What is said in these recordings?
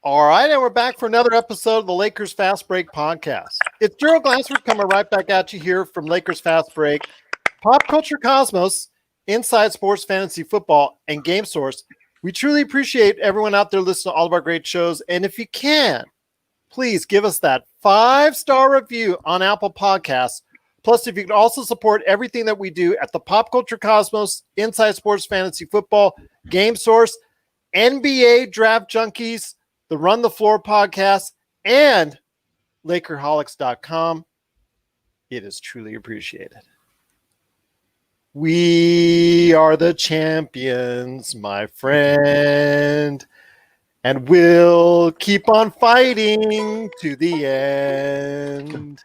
All right, and we're back for another episode of the Lakers Fast Break podcast. It's Gerald Glassford coming right back at you here from Lakers Fast Break, Pop Culture Cosmos, Inside Sports Fantasy Football, and Game Source. We truly appreciate everyone out there listening to all of our great shows. And if you can, please give us that 5-star review on Apple Podcasts. Plus, if you could also support everything that we do at the Pop Culture Cosmos, Inside Sports Fantasy Football, Game Source, NBA Draft Junkies, the Run the Floor podcast, and Lakerholics.com, it is truly appreciated. We are the champions, my friend, and we'll keep on fighting to the end.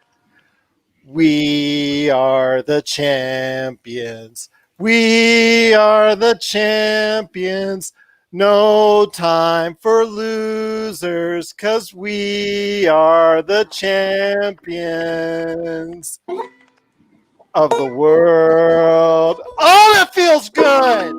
We are the champions. We are the champions. No time for losers, 'cause we are the champions of the world. Oh, that feels good.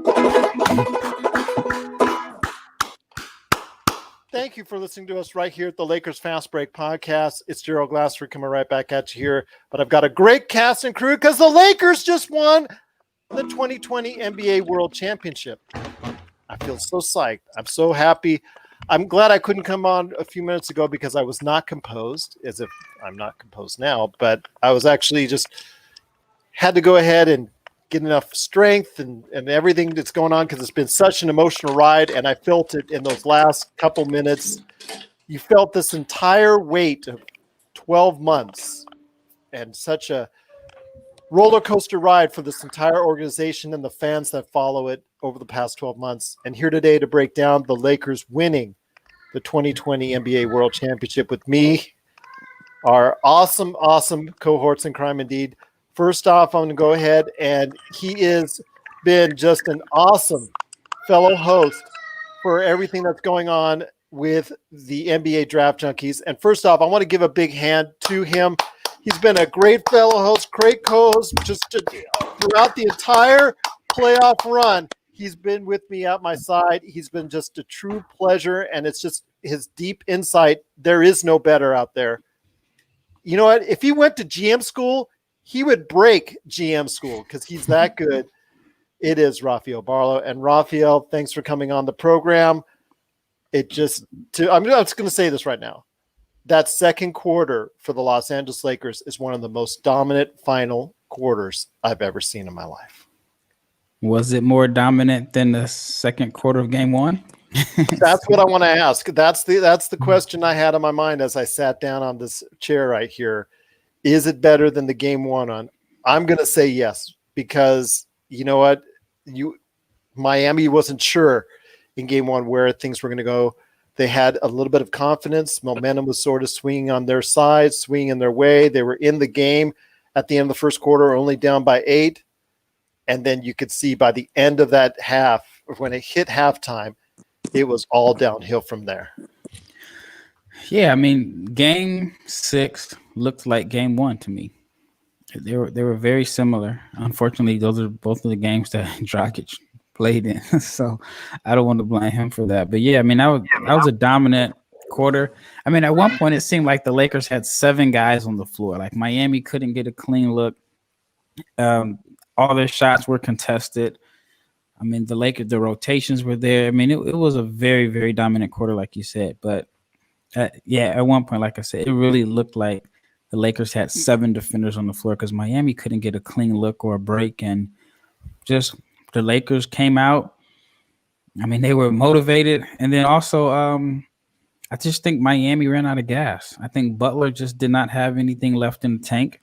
Thank you for listening to us right here at the Lakers Fast Break podcast. It's Gerald Glassford coming right back at you here. But I've got a great cast and crew because the Lakers just won the 2020 NBA World Championship. I feel so psyched. I'm so happy. I'm glad I couldn't come on a few minutes ago because I was not composed, as if I'm not composed now, but I was actually just had to go ahead and get enough strength and everything that's going on because it's been such an emotional ride, and I felt it in those last couple minutes. You felt this entire weight of 12 months and such a roller coaster ride for this entire organization and the fans that follow it over the past 12 months. And here today to break down the Lakers winning the 2020 NBA World Championship with me, our awesome cohorts in crime indeed. First off, I'm going to go ahead, and he has been just an awesome fellow host for everything that's going on with the NBA Draft Junkies. And first off, I want to give a big hand to him. He's been a great fellow host, great co-host, just throughout the entire playoff run. He's been with me at my side. He's been just a true pleasure, and it's just his deep insight. There is no better out there. You know what? If he went to GM school, he would break GM school because he's that good. It is Rafael Barlowe. And Rafael, thanks for coming on the program. I'm just going to say this right now. That second quarter for the Los Angeles Lakers is one of the most dominant final quarters I've ever seen in my life. Was it more dominant than the second quarter of game one? That's what I want to ask. That's the question I had on my mind as I sat down on this chair right here. Is it better than the game one on? I'm going to say yes, because you know what? Miami wasn't sure in game one where things were going to go. They had a little bit of confidence. Momentum was sort of swinging on their side, swinging in their way. They were in the game at the end of the first quarter, only down by 8. And then you could see by the end of that half, when it hit halftime, it was all downhill from there. Yeah, I mean, game 6 looked like game 1 to me. They were very similar. Unfortunately, those are both of the games that Dragic played in, so I don't want to blame him for that. But yeah, I mean, that was a dominant quarter. I mean, at one point it seemed like the Lakers had 7 guys on the floor. Like Miami couldn't get a clean look. All their shots were contested. I mean, the rotations were there. I mean, it was a very, very dominant quarter, like you said. But at one point, like I said, it really looked like the Lakers had 7 defenders on the floor because Miami couldn't get a clean look or a break, and just the Lakers came out. I mean, they were motivated. And then also, I just think Miami ran out of gas. I think Butler just did not have anything left in the tank.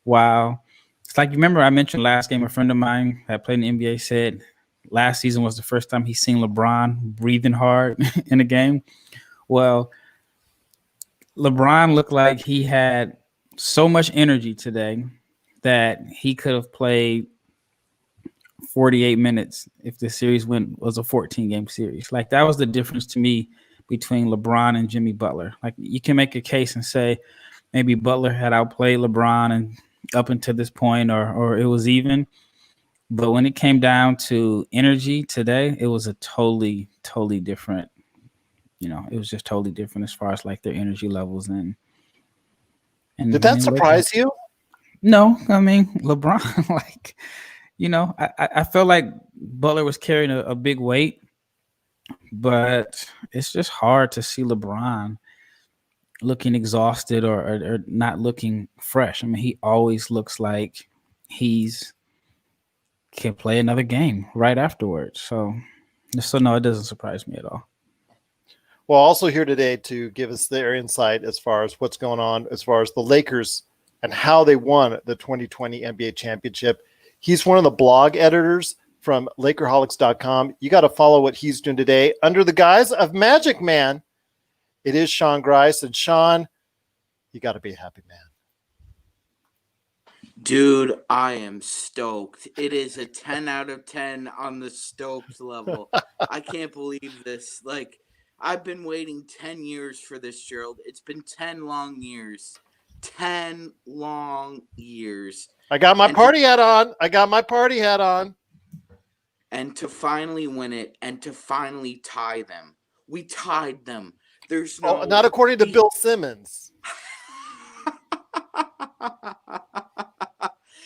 While it's like, you remember I mentioned last game, a friend of mine that played in the NBA said last season was the first time he's seen LeBron breathing hard in a game. Well, LeBron looked like he had so much energy today that he could have played 48 minutes if the series was a 14-game series. Like, that was the difference to me between LeBron and Jimmy Butler. Like, you can make a case and say maybe Butler had outplayed LeBron and up until this point, or it was even. But when it came down to energy today, it was a totally, totally different it was just totally different as far as like their energy levels and Did that surprise you? No, I mean LeBron, like, I felt like Butler was carrying a big weight, but it's just hard to see LeBron looking exhausted or not looking fresh. I mean, he always looks like he's can play another game right afterwards. So no, it doesn't surprise me at all. Well, also here today to give us their insight as far as what's going on, as far as the Lakers and how they won the 2020 NBA championship. He's one of the blog editors from Lakerholics.com. You got to follow what he's doing today under the guise of Magic Man. It is Sean Grice. And Sean, you got to be a happy man. Dude, I am stoked. It is a 10 out of 10 on the stoked level. I can't believe this. Like, I've been waiting 10 years for this, Gerald. It's been 10 long years. 10 long years. I got my party hat on. And to finally win it and to finally tie them. We tied them. There's no... not according to Bill Simmons.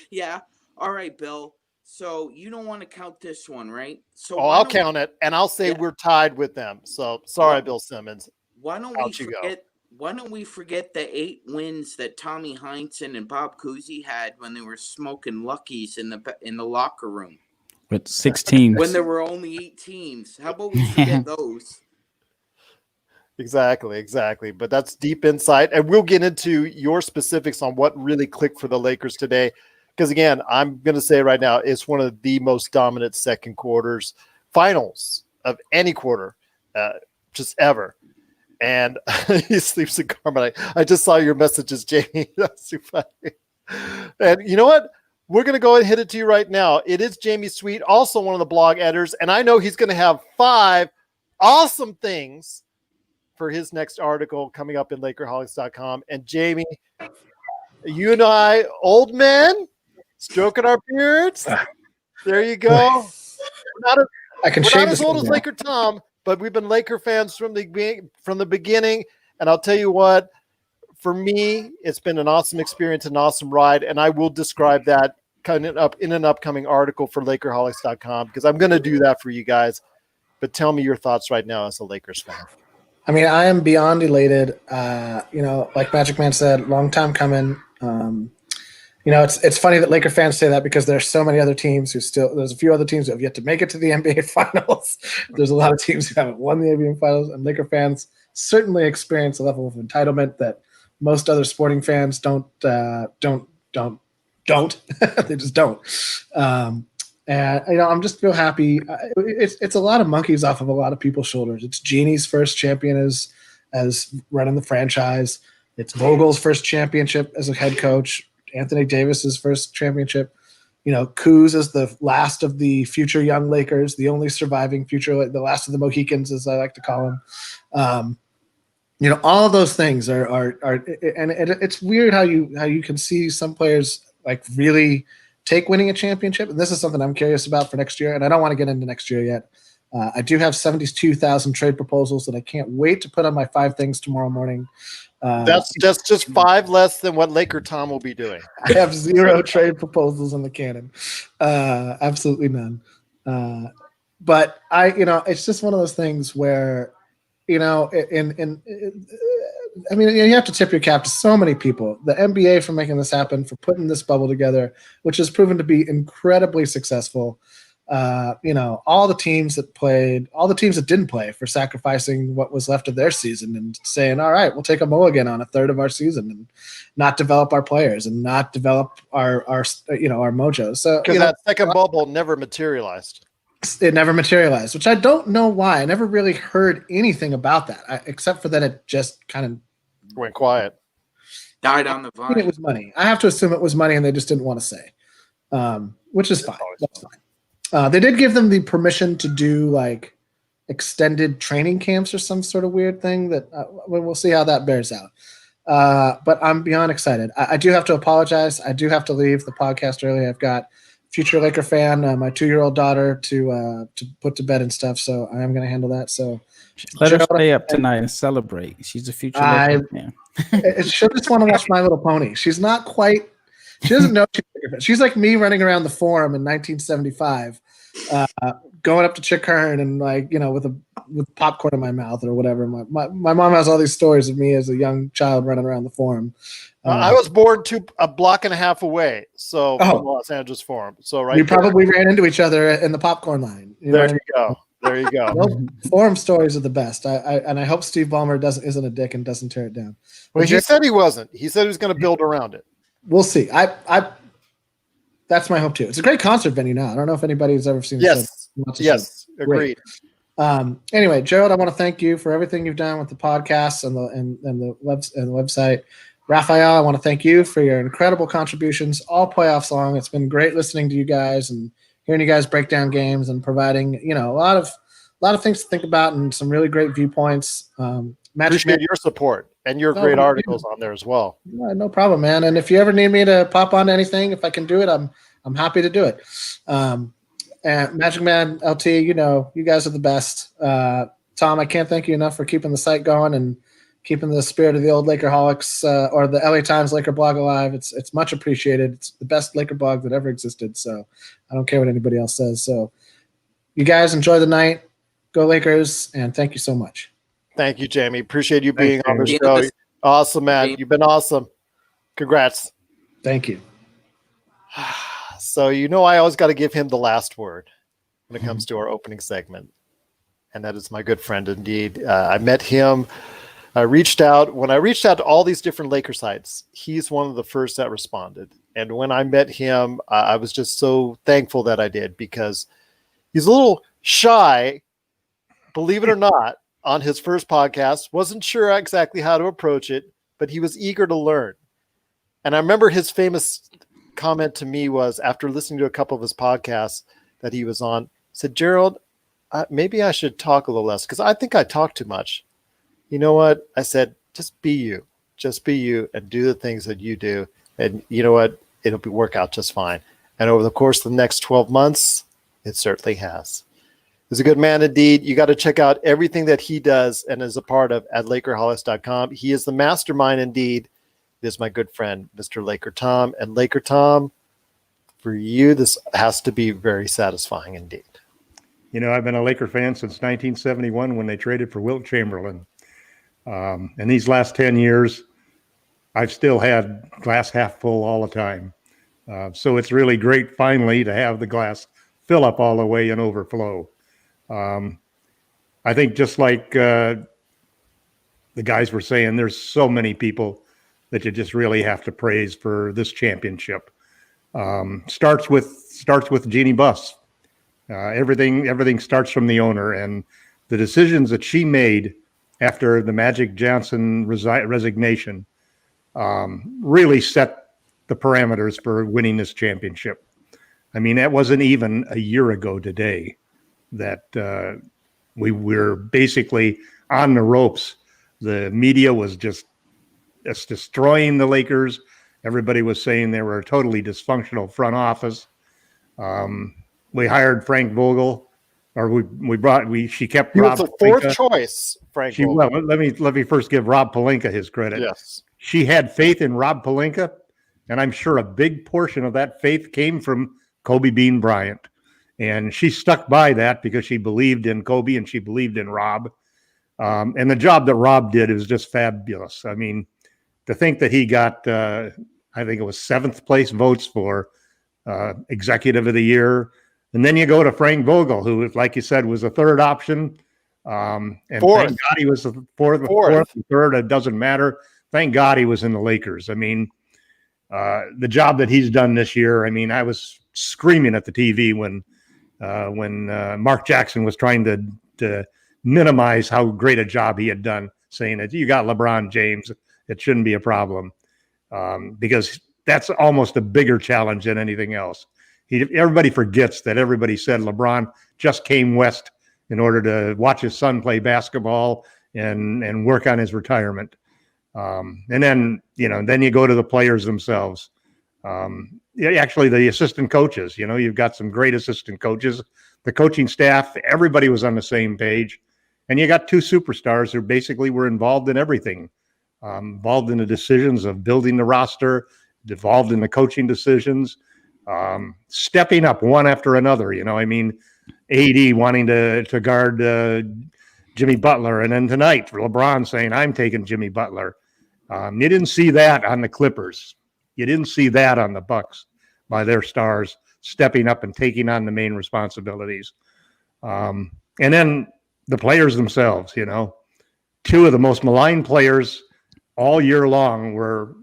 Yeah. All right, Bill. So you don't want to count this one, right? So I'll count it, and I'll say we're tied with them. So sorry, Bill Simmons. Why don't we forget the 8 wins that Tommy Heinsohn and Bob Cousy had when they were smoking Luckies in the locker room? With 6 teams. When there were only 8 teams. How about we forget those? Exactly. But that's deep insight, and we'll get into your specifics on what really clicked for the Lakers today. Because, again, I'm going to say right now, it's one of the most dominant second quarters, finals of any quarter, just ever. And he sleeps in Carmen. I just saw your messages, Jamie. That's too funny. And you know what? We're going to go and hit it to you right now. It is Jamie Sweet, also one of the blog editors. And I know he's going to have 5 awesome things for his next article coming up in Lakerholics.com. And Jamie, you and I, old men, stroking our beards. There you go. We're not as old as LakerTom, but we've been Laker fans from the beginning. And I'll tell you what, for me, it's been an awesome experience, an awesome ride. And I will describe that coming up in an upcoming article for Lakerholics.com because I'm going to do that for you guys. But tell me your thoughts right now as a Lakers fan. I mean, I am beyond elated. Like Magic Man said, long time coming. It's funny that Laker fans say that because there's so many other teams there's a few other teams who have yet to make it to the NBA Finals. There's a lot of teams who haven't won the NBA Finals, and Laker fans certainly experience a level of entitlement that most other sporting fans don't. They just don't. And I'm just feel happy. It's a lot of monkeys off of a lot of people's shoulders. It's Genie's first champion as running the franchise. It's Vogel's first championship as a head coach. Anthony Davis's first championship. Kuz is the last of the future young Lakers, the only surviving future, the last of the Mohicans, as I like to call them. All of those things are and it's weird how you can see some players like really take winning a championship. And this is something I'm curious about for next year. And I don't want to get into next year yet. I do have 72,000 trade proposals that I can't wait to put on my 5 things tomorrow morning. That's just 5 less than what LakerTom will be doing. I have 0 trade proposals in the cannon. Absolutely none. But it's just one of those things where, you have to tip your cap to so many people. The NBA for making this happen, for putting this bubble together, which has proven to be incredibly successful. All the teams that didn't play for sacrificing what was left of their season and saying, all right, we'll take a mulligan on a third of our season and not develop our players and not develop our mojo. So because that second bubble never materialized. It never materialized, which I don't know why. I never really heard anything about that, except for that it just kind of went quiet. Died on the vine. I think it was money. I have to assume it was money and they just didn't want to say, which is fine. That's fine. They did give them the permission to do like extended training camps or some sort of weird thing that we'll see how that bears out. But I'm beyond excited. I do have to apologize. I do have to leave the podcast early. I've got future Laker fan, my 2-year-old daughter to put to bed and stuff. So I am going to handle that. So Let her Gerald, stay up tonight and celebrate. She's a future Laker fan. She'll just want to watch My Little Pony. She's not quite. She doesn't know she's like me running around the Forum in 1975, going up to Chick Hearn and with popcorn in my mouth or whatever. My mom has all these stories of me as a young child running around the Forum. I was born a block and a half away, from the Los Angeles Forum. So we probably ran into each other in the popcorn line. There you go. Those Forum stories are the best. I hope Steve Ballmer isn't a dick and doesn't tear it down. Well, he said he wasn't. He said he was going to build around it. We'll see. That's my hope too. It's a great concert venue now. I don't know if anybody's ever seen this. Yes, agreed. Anyway, Gerald, I want to thank you for everything you've done with the podcast and the website. Rafael, I want to thank you for your incredible contributions all playoffs long. It's been great listening to you guys and hearing you guys break down games and providing a lot of things to think about and some really great viewpoints. Appreciate your support and your great articles on there as well. No problem, man. And if you ever need me to pop on anything, if I can do it, I'm happy to do it. And Magic Man, LT, you guys are the best. Tom, I can't thank you enough for keeping the site going and keeping the spirit of the old Lakerholics or the LA Times Laker blog alive. It's much appreciated. It's the best Laker blog that ever existed. So I don't care what anybody else says. So you guys enjoy the night. Go Lakers, and thank you so much. Thank you, Jamie. Appreciate you being on the show. Awesome, man. You've been awesome. Congrats. Thank you. So, I always got to give him the last word when it comes to our opening segment. And that is my good friend indeed. I met him. When I reached out to all these different Laker sites, he's one of the first that responded. And when I met him, I was just so thankful that I did because he's a little shy, believe it or not, on his first podcast. Wasn't sure exactly how to approach it, but he was eager to learn. And I remember his famous comment to me was after listening to a couple of his podcasts that he was on, said, Gerald, maybe I should talk a little less because I think I talk too much. You know what? I said, just be you and do the things that you do. And you know what? It'll work out just fine. And over the course of the next 12 months, it certainly has. He's a good man indeed. You got to check out everything that he does and is a part of at LakerHolics.com. He is the mastermind indeed. It is my good friend, Mr. LakerTom. And LakerTom, for you, this has to be very satisfying indeed. I've been a Laker fan since 1971 when they traded for Wilt Chamberlain. And these last 10 years, I've still had glass half full all the time. So it's really great finally to have the glass fill up all the way and overflow. I think just like the guys were saying, there's so many people that you just really have to praise for this championship. Starts with Jeannie Buss. Everything starts from the owner, and the decisions that she made after the Magic Johnson resignation really set the parameters for winning this championship. I mean, that wasn't even a year ago today that we were basically on the ropes. The media was just destroying the Lakers. Everybody was saying they were a totally dysfunctional front office. We hired Frank Vogel, or she kept He Rob was the fourth Pelinka. choice, Frank Vogel. Well, let me first give Rob Pelinka his credit. Yes. She had faith in Rob Pelinka, and I'm sure a big portion of that faith came from Kobe Bean Bryant. And she stuck by that because she believed in Kobe and she believed in Rob. And the job that Rob did is just fabulous. I mean, to think that he got, I think it was 7th place votes for Executive of the Year. And then you go to Frank Vogel, who, like you said, was a third option. And Fourth. Thank God he was the fourth, third, it doesn't matter. Thank God he was in the Lakers. I mean, the job that he's done this year, I mean, I was screaming at the TV when Mark Jackson was trying to minimize how great a job he had done, saying that you got LeBron James, it shouldn't be a problem, because that's almost a bigger challenge than anything else. Everybody forgets that everybody said LeBron just came west in order to watch his son play basketball and work on his retirement. And then you go to the players themselves. actually the assistant coaches. You've got some great assistant coaches. The coaching staff, everybody was on the same page. And you got two superstars who basically were involved in everything, involved in the decisions of building the roster, involved in the coaching decisions, stepping up one after another. AD wanting to guard Jimmy Butler. And then tonight, LeBron saying, I'm taking Jimmy Butler. You didn't see that on the Clippers. You didn't see that on the Bucks by their stars stepping up and taking on the main responsibilities. And then the players themselves, two of the most maligned players all year long were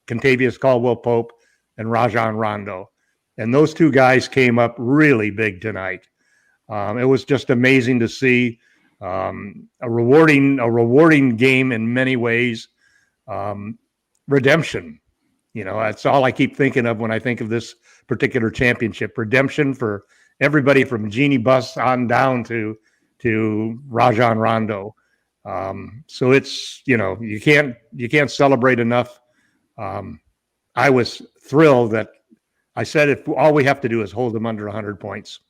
Kentavious Caldwell-Pope and Rajon Rondo. And those two guys came up really big tonight. It was just amazing to see a rewarding game in many ways. Redemption. That's all I keep thinking of when I think of this particular championship. Redemption for everybody from Jeannie Buss on down to Rajon Rondo. So it's, you can't celebrate enough. I was thrilled that I said, if all we have to do is hold them under 100 points,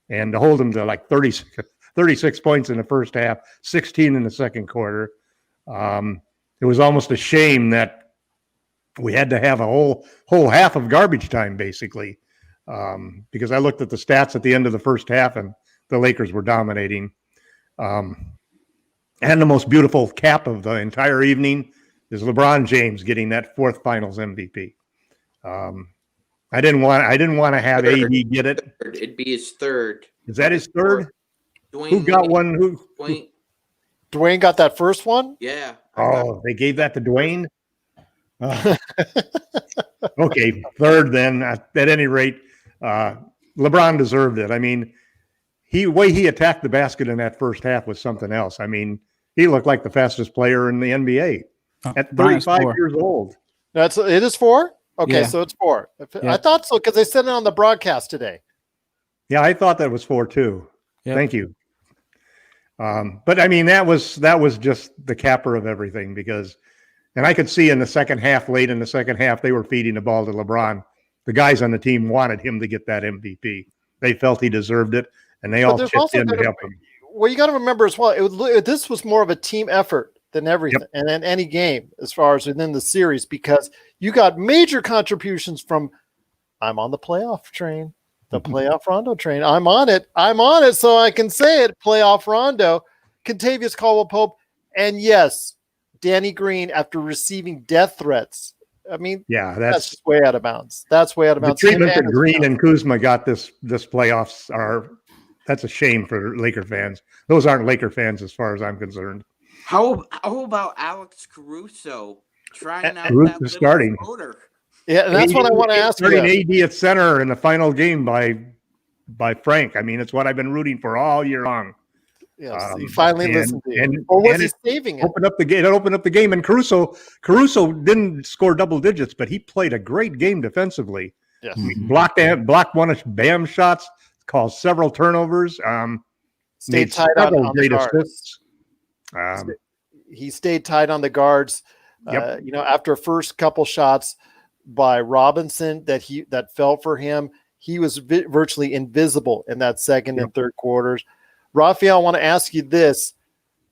and to hold them to like 36 points in the first half, 16 in the second quarter. It was almost a shame that we had to have a whole half of garbage time, basically, because I looked at the stats at the end of the first half, and the Lakers were dominating. And the most beautiful cap of the entire evening is LeBron James getting that fourth Finals MVP. I didn't want to have AD get it. It'd be his third. Is that his third? Dwayne Who got one? Dwayne got that first one? Yeah. Oh, they gave that to Dwayne? Okay, third then. At any rate, LeBron deserved it. I mean, way he attacked the basket in that first half was something else. I mean, he looked like the fastest player in the NBA at 35 years old. It is 4? Okay, Yeah. so it's 4. Yeah. I thought so because they said it on the broadcast today. Yeah, I thought that was 4 too. Yep. Thank you. But I mean, that was just the capper of everything, because, and I could see in the second half, late in the second half, they were feeding the ball to LeBron. The guys on the team wanted him to get that MVP. They felt he deserved it, and they all chipped in to help him. Well, you got to remember as well, this was more of a team effort than everything, Yep. and then any game as far as within the series, because you got major contributions from, I'm on the playoff train, the playoff Rondo train. I'm on it, so I can say it, playoff Rondo, Kentavious Caldwell-Pope, and yes, Danny Green, after receiving death threats. I mean, Yeah, that's just way out of bounds. That's way out of the bounds. treatment that Green and Kuzma got this playoffs that's a shame for Laker fans. Those aren't Laker fans as far as I'm concerned. How about Alex Caruso trying out Caruso that little starting. floater? Yeah, and that's what I want to ask you. Starting AD at center in the final game by Frank. I mean, it's what I've been rooting for all year long. Yes, he finally listened to you. And, Or was and he it saving it? opened up the game. And Caruso didn't score double digits, but he played a great game defensively. Yes. He blocked one of Bam's shots, caused several turnovers. Stayed made tight several on the great guards. assists. He stayed tight on the guards. Yep. After first couple shots by Robinson that fell for him, he was virtually invisible in that second and third quarters. Rafael, I want to ask you this,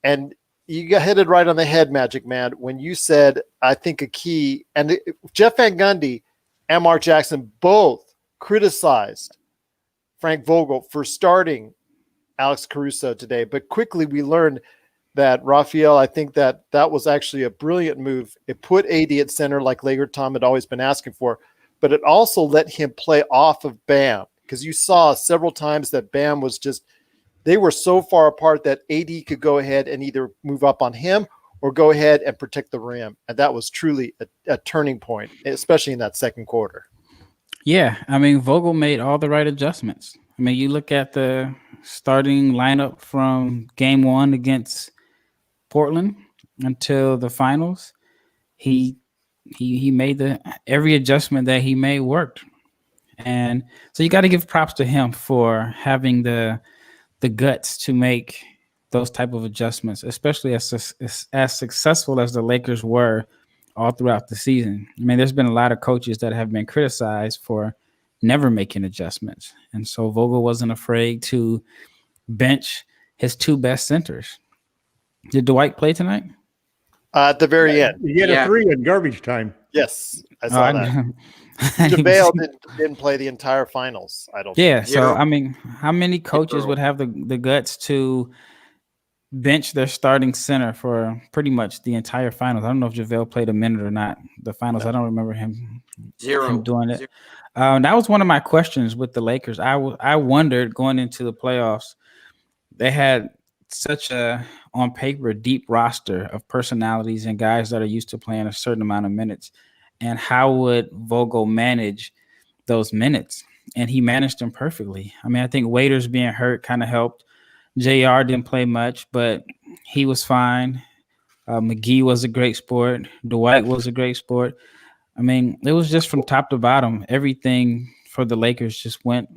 and you got hit it right on the head, Magic Man, when you said, I think a key, and Jeff Van Gundy and Mark Jackson both criticized Frank Vogel for starting Alex Caruso today. But quickly we learned that, Rafael, I think that was actually a brilliant move. It put AD at center like LakerTom had always been asking for, but it also let him play off of Bam, because you saw several times that Bam was just, they were so far apart that AD could go ahead and either move up on him or go ahead and protect the rim. And that was truly a turning point, especially in that second quarter. Yeah, I mean, Vogel made all the right adjustments. I mean, you look at the starting lineup from game 1 against Portland until the finals. He made every adjustment that he made worked. And so you got to give props to him for having the guts to make those type of adjustments, especially as successful as the Lakers were all throughout the season. I mean, there's been a lot of coaches that have been criticized for never making adjustments. And so Vogel wasn't afraid to bench his 2 best centers. Did Dwight play tonight? At the very end. He had a 3 in garbage time. Yes, I saw that. JaVale didn't play the entire finals, I don't think. Yeah, so I mean, how many coaches would have the guts to bench their starting center for pretty much the entire finals? I don't know if JaVale played a minute or not. The finals, I don't remember him doing it. That was one of my questions with the Lakers. I wondered going into the playoffs, they had such a, on paper, deep roster of personalities and guys that are used to playing a certain amount of minutes. And how would Vogel manage those minutes? And he managed them perfectly. I mean, I think Waiters being hurt kind of helped. JR didn't play much, but he was fine. McGee was a great sport. Dwight was a great sport. I mean, it was just from top to bottom. Everything for the Lakers just went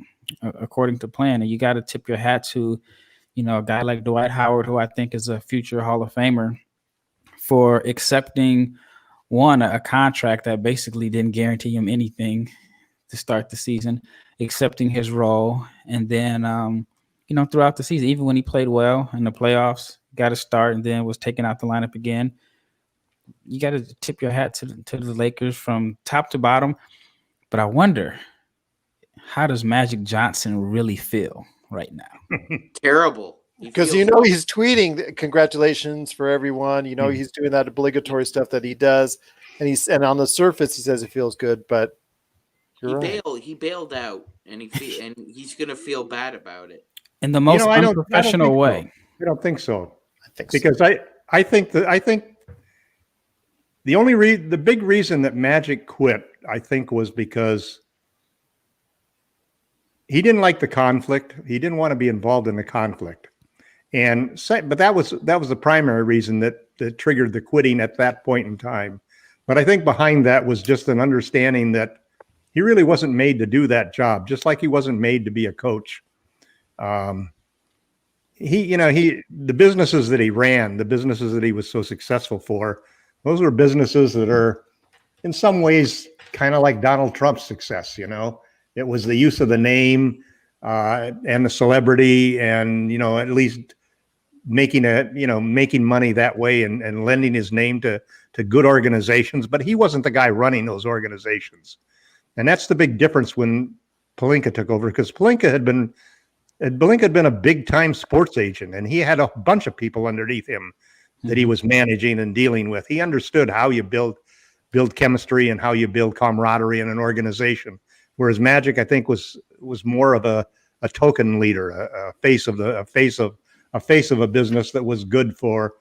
according to plan. And you got to tip your hat to, a guy like Dwight Howard, who I think is a future Hall of Famer, for accepting a contract that basically didn't guarantee him anything to start the season, accepting his role. And then, throughout the season, even when he played well in the playoffs, got a start and then was taken out the lineup again. You got to tip your hat to the Lakers from top to bottom. But I wonder, how does Magic Johnson really feel right now? Terrible. Because he's tweeting congratulations for everyone. He's doing that obligatory stuff that he does, and on the surface he says it feels good, but he bailed out, and he's gonna feel bad about it in the most unprofessional way. I don't think so. Because I think the big reason that Magic quit, I think, was because he didn't like the conflict. He didn't want to be involved in the conflict. But that was the primary reason that triggered the quitting at that point in time. But I think behind that was just an understanding that he really wasn't made to do that job, just like he wasn't made to be a coach. The businesses that he ran, the businesses that he was so successful for, those were businesses that are in some ways kind of like Donald Trump's success. It was the use of the name and the celebrity, and at least making money that way and lending his name to good organizations. But he wasn't the guy running those organizations, and that's the big difference when Pelinka took over, because Pelinka had been a big time sports agent, and he had a bunch of people underneath him that he was managing and dealing with. He understood how you build chemistry and how you build camaraderie in an organization. Whereas Magic, I think, was more of a token leader, a face of a business that was good for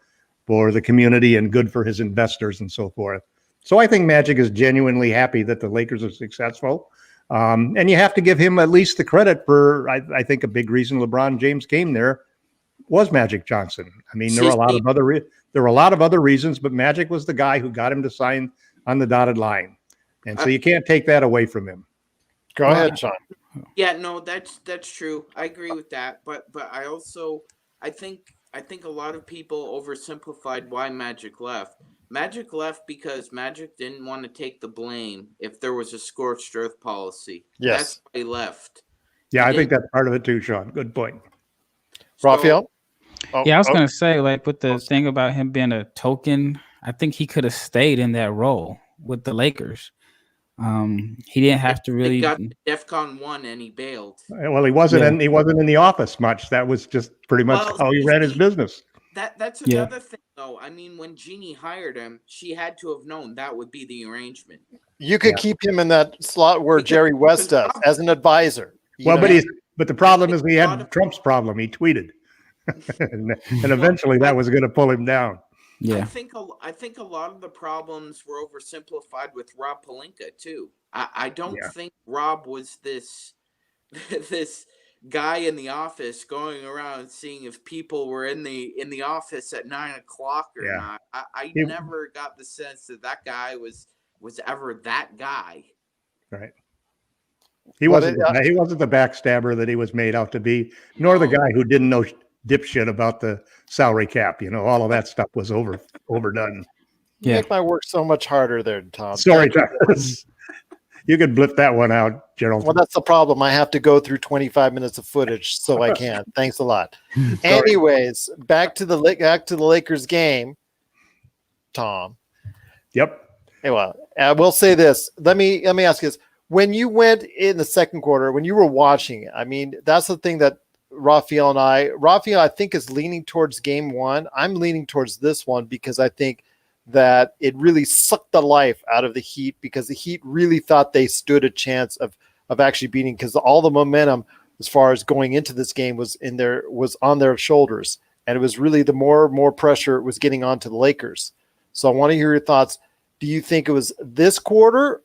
the community and good for his investors and so forth. So I think Magic is genuinely happy that the Lakers are successful. And you have to give him at least the credit for, I think, a big reason LeBron James came there was Magic Johnson. I mean, there were a lot of other reasons, but Magic was the guy who got him to sign on the dotted line. And so you can't take that away from him. Go ahead, Sean. Yeah, no, that's true. I agree with that, but I think a lot of people oversimplified why Magic left. Magic left because Magic didn't want to take the blame if there was a scorched earth policy. Yes. That's why he left. Yeah, I think that's part of it too, Sean. Good point. Rafael? I was going to say, with the thing about him being a token, I think he could have stayed in that role with the Lakers. He didn't have to really. He got DEFCON 1 and he bailed. Well, he wasn't in the office much. That was just pretty much how he ran his business. That's another thing, though. I mean, when Jeannie hired him, she had to have known that would be the arrangement. You could keep him in that slot where Jerry West does as an advisor. But the problem is he had Trump's problem. He tweeted, and eventually that was going to pull him down. Yeah, I think a lot of the problems were oversimplified with Rob Pelinka too. I don't think Rob was this guy in the office going around seeing if people were in the office at 9:00 or not. I never got the sense that guy was ever that guy. Right. He wasn't the backstabber that he was made out to be, nor the guy who didn't know dipshit about the salary cap. All of that stuff was overdone. You Yeah. make my work so much harder there, Tom. Sorry, Travis. You could blip that one out, Gerald. Well, that's the problem. I have to go through 25 minutes of footage, so I can. Thanks a lot. Sorry. Anyways, back to the Lakers game, Tom. Yep. Hey, well, I will say this. Let me ask you this: when you went in the second quarter, when you were watching it, I mean, that's the thing that Rafael, I think, is leaning towards game one. I'm leaning towards this one because I think that it really sucked the life out of the Heat, because the Heat really thought they stood a chance of actually beating, because all the momentum as far as going into this game was on their shoulders, and it was really the more pressure was getting onto the Lakers. So I want to hear your thoughts. Do you think it was this quarter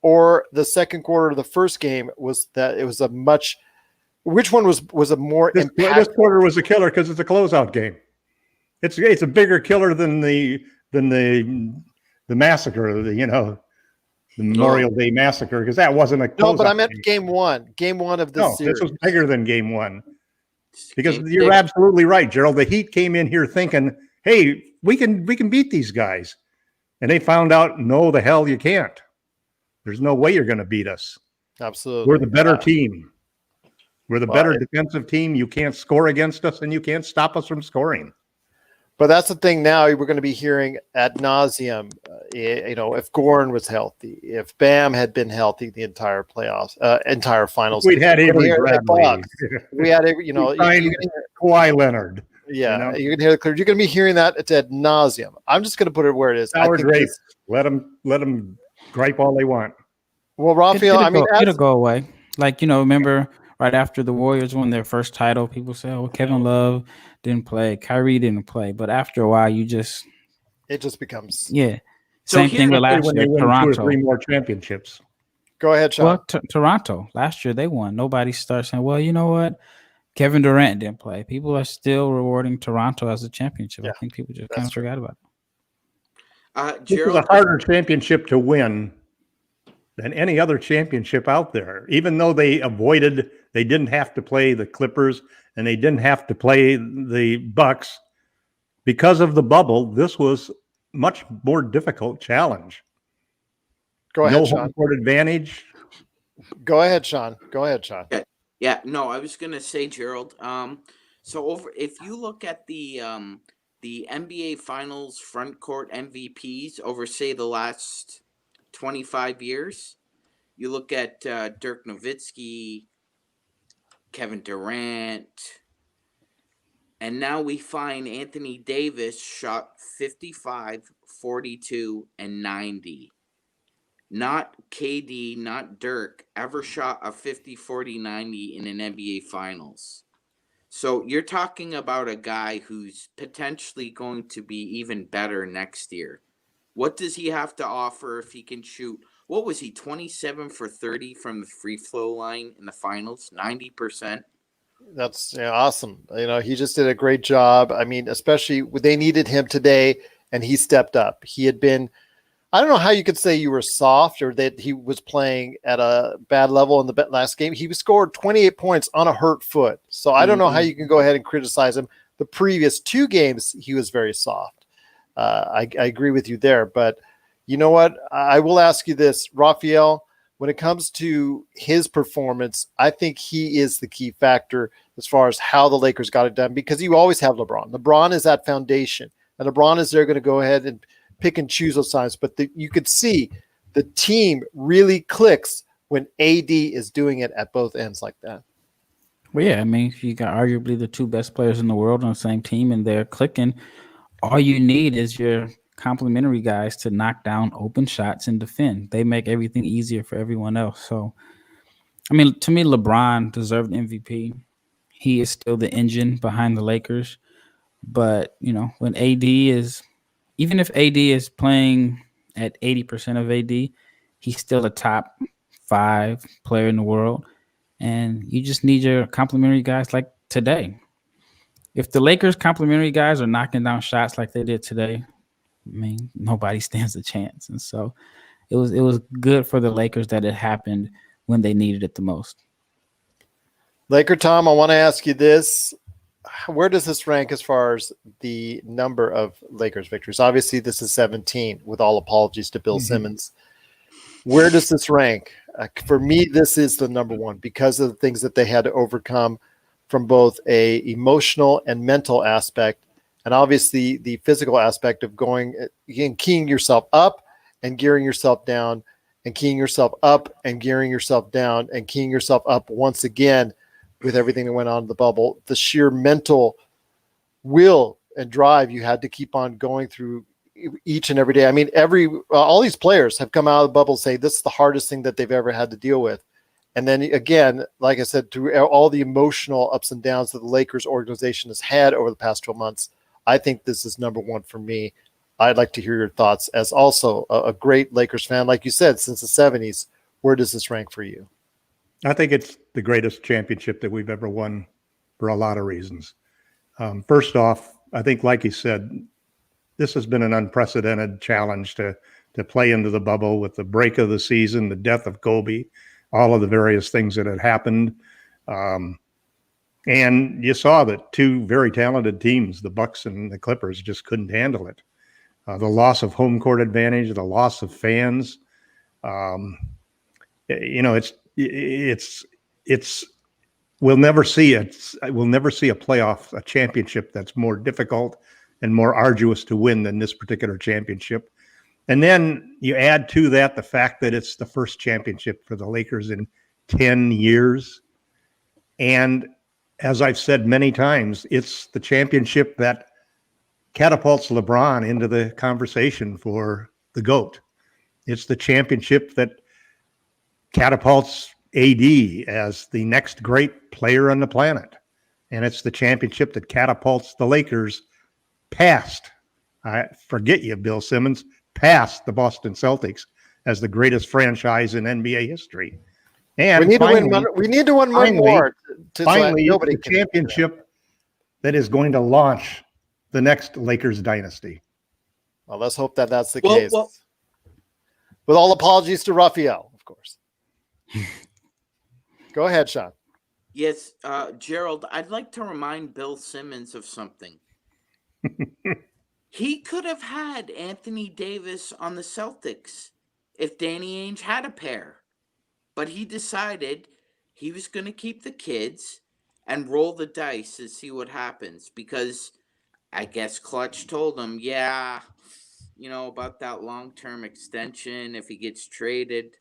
or the second quarter of the first game? Was that it was a much? Which one was a more This impactful? quarter was a killer because it's a closeout game. It's a bigger killer than the massacre, the Memorial Day massacre, because that wasn't a closeout. No, but I meant game. game one of this No, series. this was bigger than game one. Because you're absolutely right, Gerald. The Heat came in here thinking, hey, we can beat these guys. And they found out, no, the hell you can't. There's no way you're going to beat us. Absolutely. We're the better team. We're the better defensive team. You can't score against us, and you can't stop us from scoring. But that's the thing now we're going to be hearing ad nauseum. If Goran was healthy, if Bam had been healthy the entire playoffs, entire finals. We'd had Avery Bradley. We had, Kawhi Leonard. Yeah, you can hear you're going to be hearing that it's ad nauseum. I'm just going to put it where it is. Sour grapes. Let them gripe all they want. Well, Rafael, it'll go away. Like, remember right after the Warriors won their first title, people say, "Oh, Kevin Love didn't play, Kyrie didn't play," but after a while, it just becomes Same thing with last year, Toronto. 2 or 3 more championships. Go ahead, Sean. Well, Toronto last year they won. Nobody starts saying, "Well, you know what? Kevin Durant didn't play." People are still rewarding Toronto as a championship. I think people just kind of forgot about it. This was a harder championship to win than any other championship out there. Even though they didn't have to play the Clippers and they didn't have to play the Bucks because of the bubble. This was much more difficult challenge. Go ahead, no Sean. home court advantage. Go ahead, Sean. Yeah, no, I was gonna say, Gerald. If you look at the NBA Finals front court MVPs over, say, the last 25 years, you look at Dirk Nowitzki, Kevin Durant, and now we find Anthony Davis shot 55, 42, and 90. Not KD, not Dirk, ever shot a 50, 40, 90 in an NBA Finals. So you're talking about a guy who's potentially going to be even better next year. What does he have to offer if he can shoot? What was he, 27 for 30 from the free throw line in the finals, 90%? That's awesome. He just did a great job. I mean, especially they needed him today, and he stepped up. He had been, I don't know how you could say you were soft or that he was playing at a bad level in the last game. He scored 28 points on a hurt foot. So I don't know how you can go ahead and criticize him. The previous 2 games, he was very soft. I agree with you there. But you know what? I will ask you this, Rafael. When it comes to his performance, I think he is the key factor as far as how the Lakers got it done, because you always have LeBron. LeBron is that foundation, and LeBron is there going to go ahead and pick and choose those times. But you could see the team really clicks when AD is doing it at both ends like that. Well, yeah, I mean, you got arguably the 2 best players in the world on the same team, and they're clicking. All you need is your complementary guys to knock down open shots and defend. They make everything easier for everyone else. So, I mean, to me, LeBron deserved MVP. He is still the engine behind the Lakers. But, when even if AD is playing at 80% of AD, he's still a top 5 player in the world. And you just need your complementary guys like today. If the Lakers' complementary guys are knocking down shots like they did today, I mean, nobody stands a chance. And so it was good for the Lakers that it happened when they needed it the most. LakerTom, I want to ask you this. where does this rank as far as the number of Lakers victories? Obviously, this is 17, with all apologies to Bill Simmons. Where does this rank? For me, this is the number one because of the things that they had to overcome from both a emotional and mental aspect, and obviously the physical aspect of going and keying yourself up and gearing yourself down, and keying yourself up and gearing yourself down, and keying yourself up once again with everything that went on in the bubble. The sheer mental will and drive you had to keep on going through each and every day. I mean, all these players have come out of the bubble saying this is the hardest thing that they've ever had to deal with. And then again, like I said, through all the emotional ups and downs that the Lakers organization has had over the past 12 months, I think this is number one for me. I'd like to hear your thoughts as also a great Lakers fan, like you said, since the 70s. Where does this rank for you? I think it's the greatest championship that we've ever won for a lot of reasons. First off, I think, like you said, this has been an unprecedented challenge to play into the bubble with the break of the season, the death of Kobe, all of the various things that had happened. And you saw that two very talented teams, the Bucks and the Clippers, just couldn't handle it. The loss of home court advantage, the loss of fans. We'll never see a playoff, a championship that's more difficult and more arduous to win than this particular championship. And then you add to that the fact that it's the first championship for the Lakers in 10 years. And as I've said many times, it's the championship that catapults LeBron into the conversation for the GOAT. It's the championship that catapults AD as the next great player on the planet. And it's the championship that catapults the Lakers past, I forget you, Bill Simmons, past the Boston Celtics as the greatest franchise in NBA history. And we need to win one more. Finally, it's the championship that is going to launch the next Lakers dynasty. Well, let's hope that that's the case. Well, with all apologies to Rafael, of course. Go ahead, Sean. Yes, Gerald, I'd like to remind Bill Simmons of something. He could have had Anthony Davis on the Celtics if Danny Ainge had a pair. But he decided he was going to keep the kids and roll the dice and see what happens. Because I guess Clutch told him, about that long-term extension if he gets traded.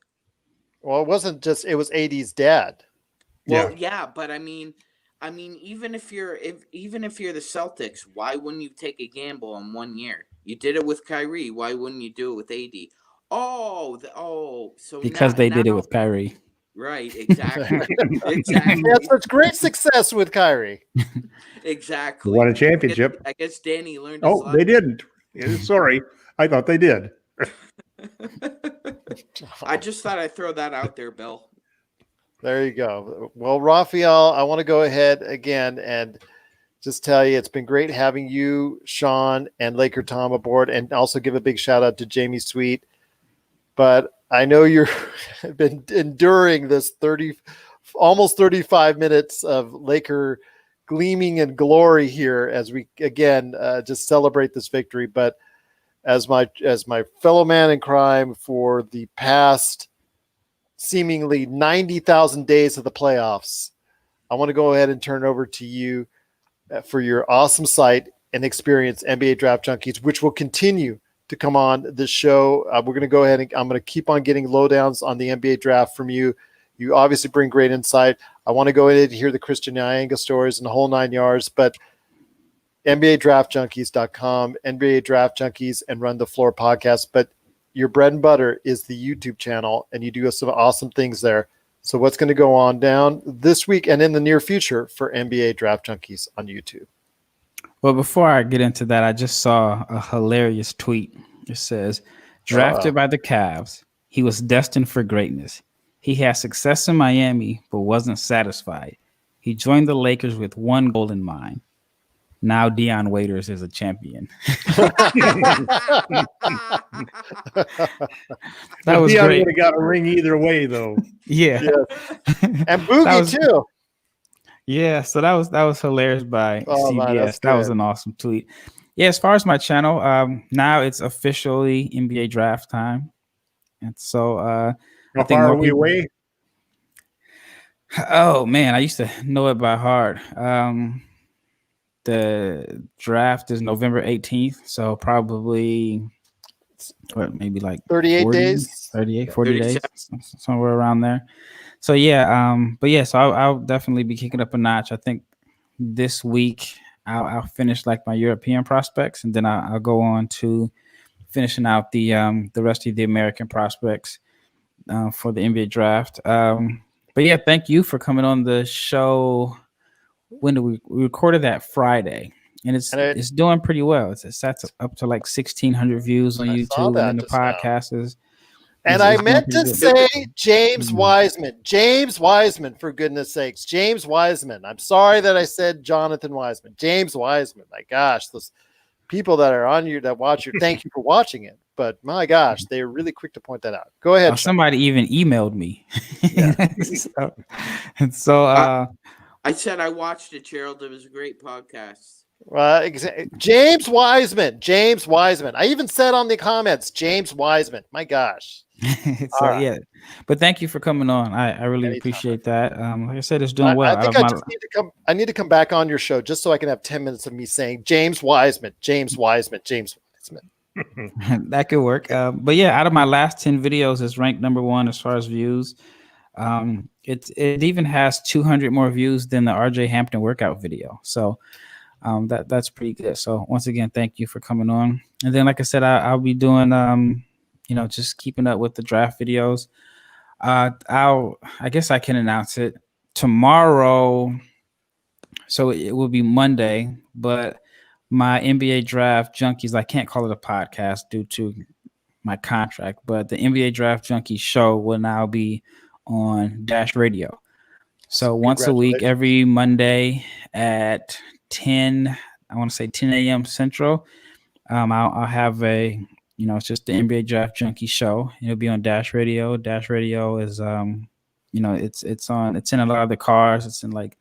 Well, it wasn't just, it was AD's dad. Well, yeah, but I mean, even if you're the Celtics, why wouldn't you take a gamble on 1 year? You did it with Kyrie. Why wouldn't you do it with AD? So because they did it with Kyrie. Right, exactly. Exactly. He had such great success with Kyrie. Exactly. Won a championship. I guess Danny learned. They didn't. Sorry, I thought they did. I just thought I'd throw that out there, Bill. There you go. Well, Rafael, I want to go ahead again and just tell you it's been great having you, Sean, and LakerTom aboard, and also give a big shout out to Jamie Sweet. But I know you've been enduring this almost 35 minutes of Laker gleaming and glory here as we again just celebrate this victory. But as my fellow man in crime for the past seemingly 90,000 days of the playoffs, I want to go ahead and turn over to you for your awesome site and experience, NBA Draft Junkies, which will continue to come on this show. We're going to go ahead and I'm going to keep on getting lowdowns on the NBA draft from you. You obviously bring great insight. I want to go ahead and hear the Christian Nyanga stories and the whole 9 yards, but NBADraftJunkies.com, NBA Draft Junkies, and Run the Floor podcast. But your bread and butter is the YouTube channel, and you do some awesome things there. So what's going to go on down this week and in the near future for NBA Draft Junkies on YouTube? Well, before I get into that, I just saw a hilarious tweet. It says, drafted by the Cavs, he was destined for greatness. He had success in Miami, but wasn't satisfied. He joined the Lakers with one goal in mind. Now Deion Waiters is a champion. That was Deion great. would have got a ring either way, though. Yeah. And Boogie too. Yeah, so that was hilarious by Oh, man, that's CBS. That was good. an awesome tweet. Yeah, as far as my channel, now it's officially NBA draft time, and so I How think far more are we people. away? Oh man, I used to know it by heart. The draft is November 18th, so probably what, maybe like 38 40, days. 38, 40 days, 37. somewhere around there. So yeah, but yeah, so I'll definitely be kicking up a notch. I think this week I'll finish like my European prospects, and then I'll go on to finishing out the rest of the American prospects for the NBA draft. But yeah, thank you for coming on the show. When did we recorded that Friday, and it's doing pretty well. It's at up to like 1,600 views on I saw YouTube, and that then the just now. podcast is And I doing meant pretty to good. say James Mhm. Wiseman. James Wiseman, for goodness sakes. James Wiseman. I'm sorry that I said Jonathan Wiseman. James Wiseman. My gosh, those people that are on you that watch you, thank you for watching it. But my gosh, they're really quick to point that out. Go ahead, Sean. Somebody even emailed me. Yeah. so I said I watched it, Gerald. It was a great podcast. James Wiseman. James Wiseman. I even said on the comments, James Wiseman. My gosh. so right. yeah, but thank you for coming on. I really Anytime. appreciate that. Like I said, it's doing well. I think I just need to come. I need to come back on your show just so I can have 10 minutes of me saying James Wiseman, James Wiseman, James Wiseman. That could work. But yeah, out of my last 10 videos, it's ranked number 1 as far as views. It even has 200 more views than the RJ Hampton workout video. So that's pretty good. So once again, thank you for coming on. And then, like I said, I'll be doing just keeping up with the draft videos. I guess I can announce it tomorrow. So it will be Monday, but my NBA Draft Junkies, I can't call it a podcast due to my contract, but the NBA Draft Junkies show will now be on Dash Radio. So once a week, every Monday at 10, I want to say 10 a.m. Central, I'll have it's just the NBA Draft Junkie show. It'll be on Dash Radio. Dash Radio is, it's in a lot of the cars. It's in like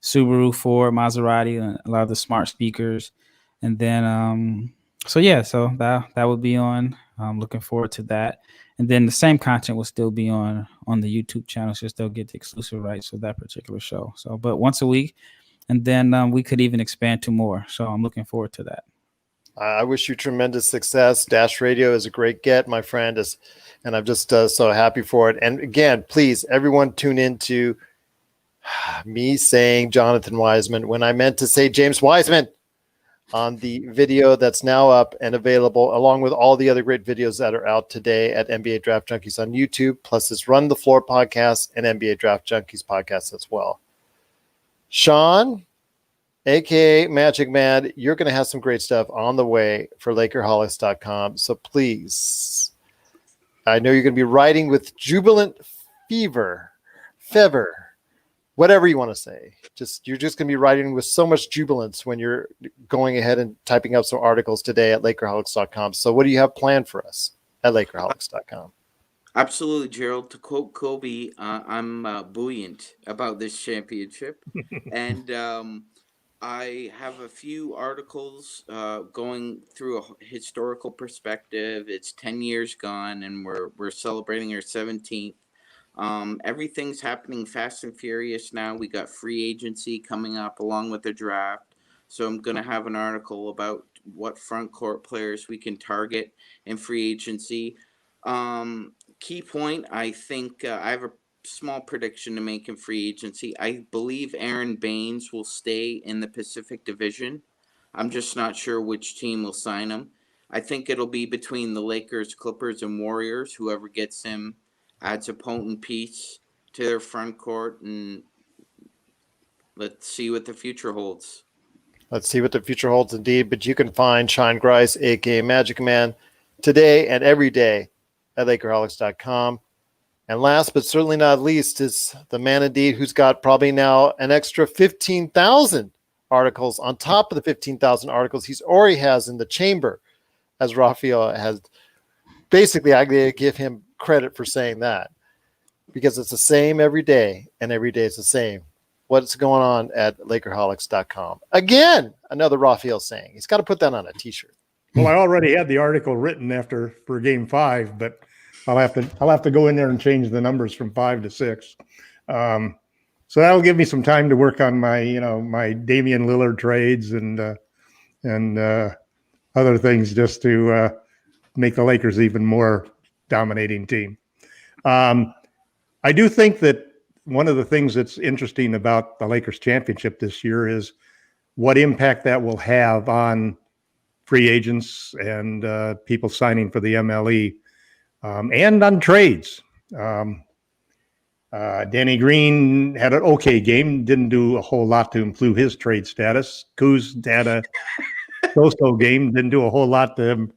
Subaru, Ford, Maserati, and a lot of the smart speakers. And then, so that will be on. I'm looking forward to that. And then the same content will still be on the YouTube channel. So they'll get the exclusive rights for that particular show. So, but once a week, and then we could even expand to more. So I'm looking forward to that. I wish you tremendous success. Dash Radio is a great get, my friend, and I'm just so happy for it. And again, please, everyone tune into me saying Jonathan Wiseman when I meant to say James Wiseman on the video that's now up and available, along with all the other great videos that are out today at NBA Draft Junkies on YouTube, plus this Run the Floor podcast and NBA Draft Junkies podcast as well. Sean, aka Magic Man, you're going to have some great stuff on the way for LakerHolics.com. So please, I know you're going to be writing with jubilant fever, whatever you want to say. You're just going to be writing with so much jubilance when you're going ahead and typing up some articles today at LakerHolics.com. So what do you have planned for us at LakerHolics.com? Absolutely, Gerald. To quote Kobe, I'm buoyant about this championship. And I have a few articles going through a historical perspective. It's 10 years gone, and we're celebrating our 17th. Everything's happening fast and furious now. We got free agency coming up along with the draft. So I'm going to have an article about what front court players we can target in free agency. Key point, I think I have a small prediction to make in free agency. I believe Aaron Baines will stay in the Pacific Division. I'm just not sure which team will sign him. I think it'll be between the Lakers, Clippers, and Warriors. Whoever gets him adds a potent piece to their front court, and let's see what the future holds. Let's see what the future holds indeed. But you can find Sean Grice, aka Magic Man, today and every day at LakerHolics.com. And last but certainly not least is the man indeed who's got probably now an extra 15,000 articles on top of the 15,000 articles he's already has in the chamber, as Rafael has. Basically, I gotta give him credit for saying that, because it's the same every day, and every day it's the same. what's going on at Lakerholics.com. Again, another Rafael saying. He's got to put that on a T-shirt. Well, I already had the article written for Game 5, but I'll have to go in there and change the numbers from 5 to 6. So that'll give me some time to work on my Damian Lillard trades and other things just to make the Lakers even more dominating team. I do think that one of the things that's interesting about the Lakers championship this year is what impact that will have on free agents and people signing for the MLE and on trades. Danny Green had an okay game, didn't do a whole lot to improve his trade status. Kuz had a so-so game, didn't do a whole lot to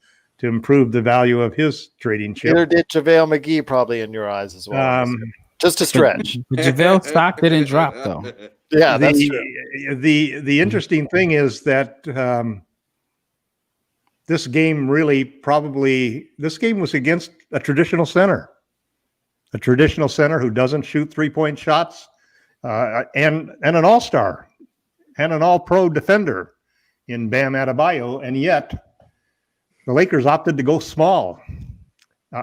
improve the value of his trading chip. Neither did JaVale McGee, probably in your eyes as well. Just a stretch. JaVale's stock didn't drop, though. Yeah, that's true. The interesting thing is that this game was against a traditional center who doesn't shoot 3-point shots, and an all-star and an all-pro defender in Bam Adebayo, and yet the Lakers opted to go small.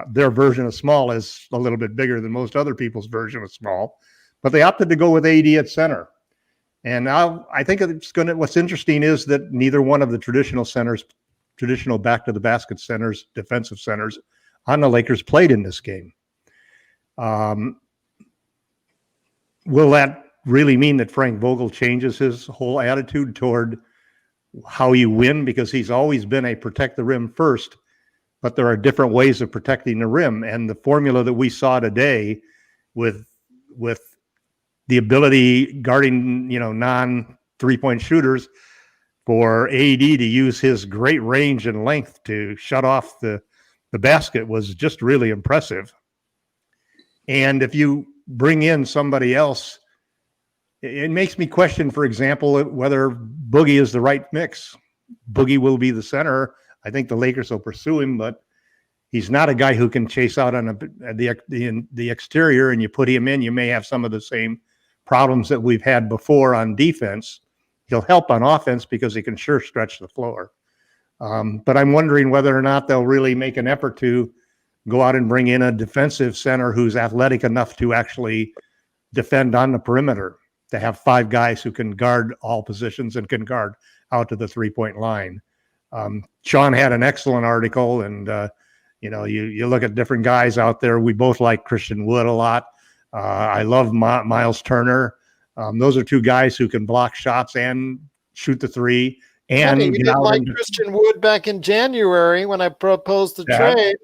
Their version of small is a little bit bigger than most other people's version of small, but they opted to go with AD at center. And now I think what's interesting is that neither one of the traditional back to the basket centers, defensive centers on the Lakers played in this game. Will that really mean that Frank Vogel changes his whole attitude toward how you win? Because he's always been a protect the rim first, but there are different ways of protecting the rim. And the formula that we saw today with the ability guarding, non 3-point shooters for AD to use his great range and length to shut off the basket was just really impressive. And if you bring in somebody else, it makes me question, for example, whether Boogie is the right mix. Boogie will be the center. I think the Lakers will pursue him, but he's not a guy who can chase out on the exterior, and you put him in, you may have some of the same problems that we've had before on defense. He'll help on offense because he can sure stretch the floor. But I'm wondering whether or not they'll really make an effort to go out and bring in a defensive center who's athletic enough to actually defend on the perimeter, to have 5 guys who can guard all positions and can guard out to the 3-point line. Sean had an excellent article, and you look at different guys out there. We both like Christian Wood a lot. I love Miles Turner. Those are 2 guys who can block shots and shoot the 3. And you didn't like Christian Wood back in January when I proposed the trade.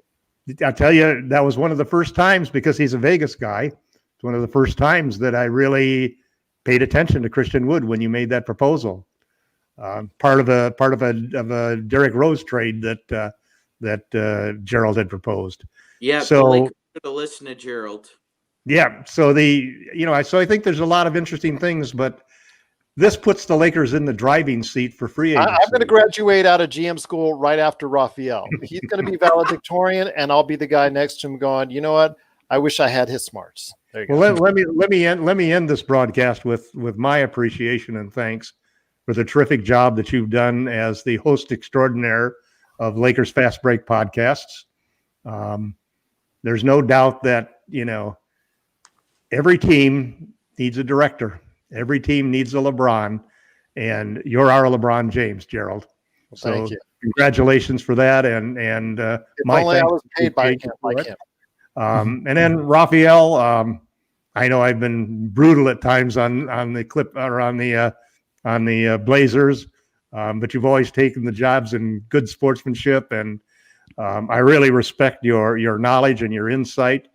I'll tell you, that was one of the first times, because he's a Vegas guy. It's one of the first times that I really paid attention to Christian Wood when you made that proposal. Part of a Derrick Rose trade that Gerald had proposed. Yeah, so the Lakers should have listened to Gerald. Yeah, so I think there's a lot of interesting things, but this puts the Lakers in the driving seat for free agency. I'm going to graduate out of GM school right after Rafael. He's going to be valedictorian, and I'll be the guy next to him going, you know what? I wish I had his smarts. There you go. Let me end this broadcast with my appreciation and thanks for the terrific job that you've done as the host extraordinaire of Lakers Fast Break podcasts. There's no doubt that every team needs a director. Every team needs a LeBron, and you're our LeBron James, Gerald. Well, so thank you. Congratulations for that. And my only I was paid by him like him. And then Rafael, I know I've been brutal at times on the clip or on the Blazers, but you've always taken the jobs in good sportsmanship, and I really respect your knowledge and your insight.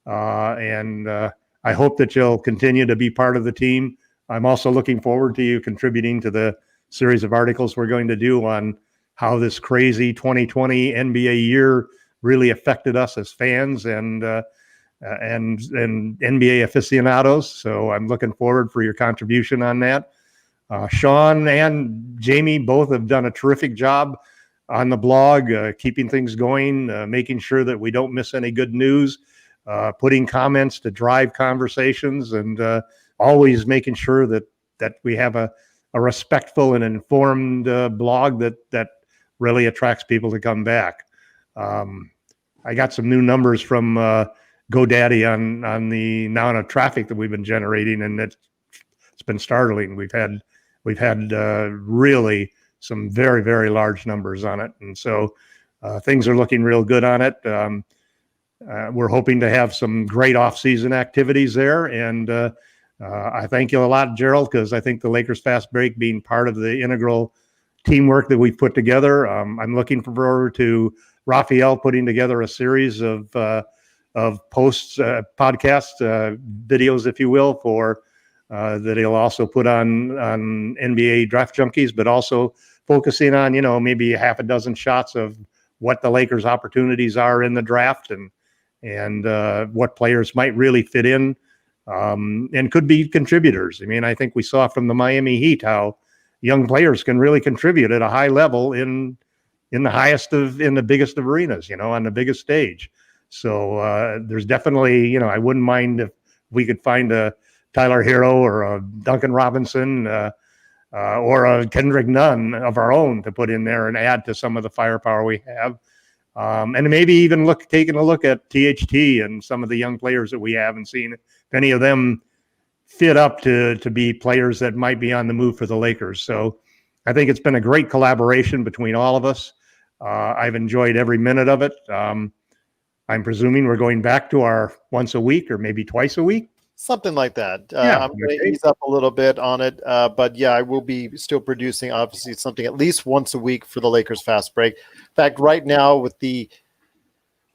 And I hope that you'll continue to be part of the team. I'm also looking forward to you contributing to the series of articles we're going to do on how this crazy 2020 NBA year really affected us as fans and NBA aficionados. So I'm looking forward for your contribution on that. Sean and Jamie both have done a terrific job on the blog, keeping things going, making sure that we don't miss any good news, putting comments to drive conversations, and always making sure that we have a respectful and informed blog that really attracts people to come back. I got some new numbers from GoDaddy on the amount of traffic that we've been generating, and it's been startling. We've had really some very, very large numbers on it, and so things are looking real good on it. We're hoping to have some great off-season activities there, and I thank you a lot, Gerald, because I think the Lakers Fast Break being part of the integral teamwork that we've put together. I'm looking forward to Rafael putting together a series of posts, podcast videos, if you will, for that he'll also put on NBA Draft Junkies, but also focusing on, maybe half a dozen shots of what the Lakers' opportunities are in the draft and what players might really fit in and could be contributors. I mean, I think we saw from the Miami Heat how young players can really contribute at a high level in the biggest of arenas, on the biggest stage. So there's definitely, I wouldn't mind if we could find a Tyler Hero or a Duncan Robinson or a Kendrick Nunn of our own to put in there and add to some of the firepower we have. And maybe even taking a look at THT and some of the young players that we have and seeing if any of them fit up to be players that might be on the move for the Lakers. So I think it's been a great collaboration between all of us. I've enjoyed every minute of it. I'm presuming we're going back to our once a week or maybe twice a week. Something like that. Yeah, I'm going to ease up a little bit on it. But yeah, I will be still producing, obviously, something at least once a week for the Lakers Fast Break. In fact, right now, with the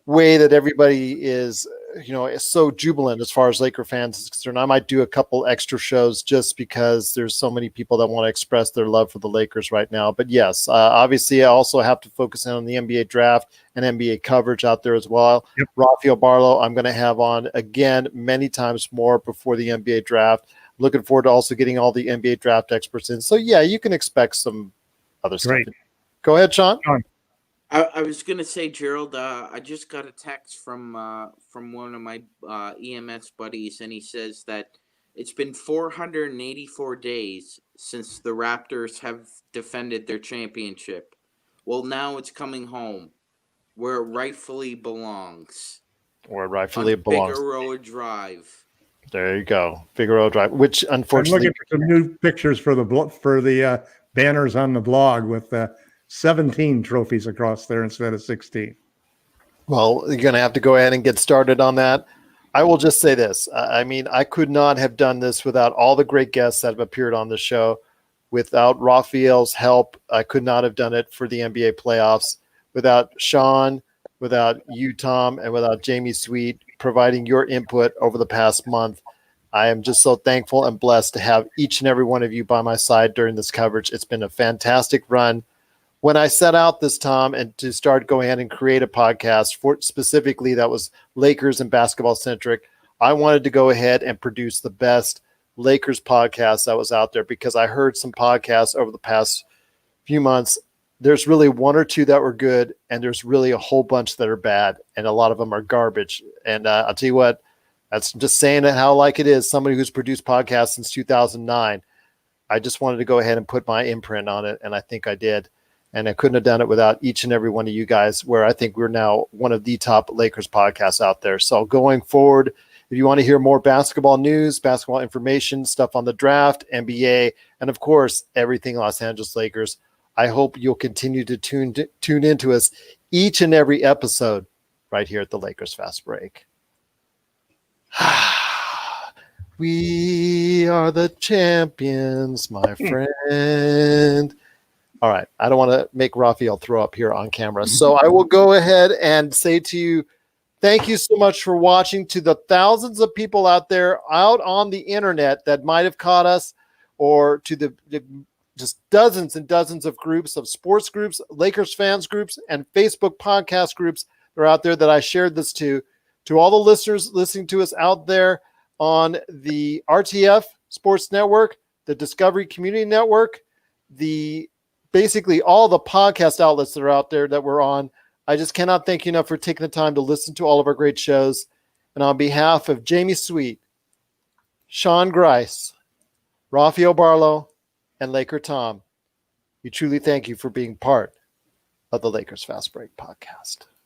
way that everybody is, is so jubilant as far as Laker fans is concerned, I might do a couple extra shows just because there's so many people that want to express their love for the Lakers right now. But yes, obviously, I also have to focus in on the NBA draft and NBA coverage out there as well. Yep. Rafael Barlowe, I'm going to have on again many times more before the NBA draft. Looking forward to also getting all the NBA draft experts in. So yeah, you can expect some other stuff. Great. Go ahead, Sean. I was gonna say, Gerald. I just got a text from one of my EMS buddies, and he says that it's been 484 days since the Raptors have defended their championship. Well, now it's coming home, where it rightfully belongs. Or rightfully it belongs. Figueroa Drive. There you go, Figueroa Drive. Which unfortunately, I'm looking for some new pictures for the banners on the blog with 17 trophies across there instead of 16. Well, you're going to have to go ahead and get started on that. I will just say this. I mean, I could not have done this without all the great guests that have appeared on the show. Without Rafael's help, I could not have done it for the NBA playoffs. Without Sean, without you, Tom, and without Jamie Sweet providing your input over the past month. I am just so thankful and blessed to have each and every one of you by my side during this coverage. It's been a fantastic run. When I set out this, Tom, and to start going ahead and create a podcast for specifically that was Lakers and basketball centric, I wanted to go ahead and produce the best Lakers podcast that was out there because I heard some podcasts over the past few months. There's really one or two that were good, and there's really a whole bunch that are bad, and a lot of them are garbage. And I'll tell you what, that's just saying it how like it is. Somebody who's produced podcasts since 2009, I just wanted to go ahead and put my imprint on it, and I think I did. And I couldn't have done it without each and every one of you guys, where I think we're now one of the top Lakers podcasts out there. So going forward, if you want to hear more basketball news, basketball information, stuff on the draft, NBA, and of course, everything Los Angeles Lakers, I hope you'll continue to tune into us each and every episode right here at the Lakers Fast Break. We are the champions, my friend. All right. I don't want to make Rafael throw up here on camera. So I will go ahead and say to you, thank you so much for watching. To the thousands of people out there out on the internet that might have caught us, or to the just dozens and dozens of groups of sports groups, Lakers fans groups, and Facebook podcast groups that are out there that I shared this to all the listeners listening to us out there on the RTF Sports Network, the Discovery Community Network, basically all the podcast outlets that are out there that we're on. I just cannot thank you enough for taking the time to listen to all of our great shows. And on behalf of Jamie Sweet, Sean Grice, Rafael Barlowe, and LakerTom, we truly thank you for being part of the Lakers Fast Break podcast.